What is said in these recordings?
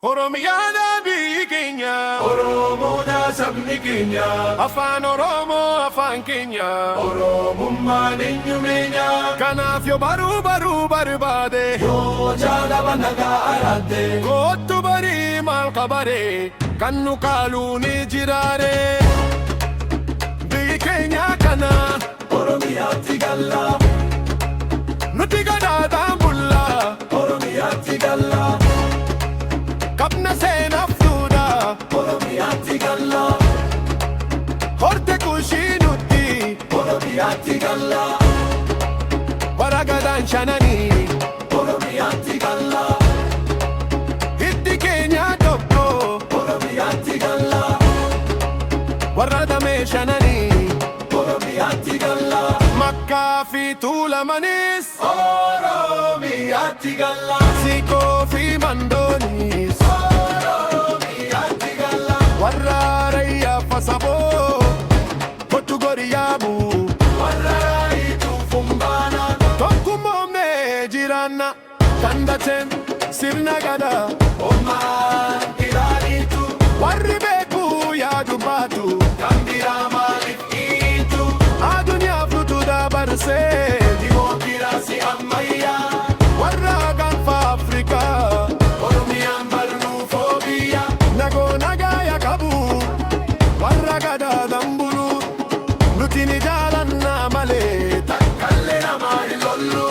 Oromiyaa biyyi keenya, Oromoodhaa sabni keenya, afaan Oromoo afaan keenya. Oromummaan eenyumeenya, Kanaaf yoo baruu barbaade, yoo jaalaba nagaa araadde, kootu barii maal qabare, kan nu kaaluu ni jiraare. Biyyi keenya kana, Oromiyaatti galla, nuti gadaadhaan bulla, Oromiyaatti galla, qabna seenaaf duudha, Oromiyaatti galla, horte kushii nutti, Oromiyaatti galla, bara gadaan shananii, Oromiyaatti galla, hiddi keenya tokko, Oromiyaatti galla, warra damee shananii, Oromiyaatti galla, makkaa fi tuulamanis, Oromiyaatti galla, siikoo fi mandoonis, Oromiyaatti galla, warra raayyaa fasaboo, kottu gori yaabu, warra raayituu fumbaana, tokkummoomnee jiraanna, kan dateen sirna gadaa, Ommaan ilaaliitu, warri beekuu yaadu baatu, kan biraa maaliif dhiitu, adunyaaf nutu dabarsee, dimookiraasii ammayyaa, warra gaanfa Afrikaa, Oromiyaan barnuu foobiyaa, nagoo nagaaya qabu, warra gadaadhaan bulu, nuti ni jaalannaa malee, takkallee namaa hin lollu,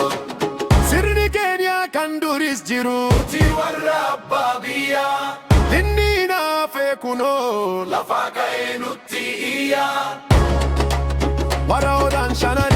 sirni keenya kan duris jiru, nuti warra abbaa biyyaa, inni naafee kunoo, lafaa ka'ee nutti iyyaa. warra odaan shananii.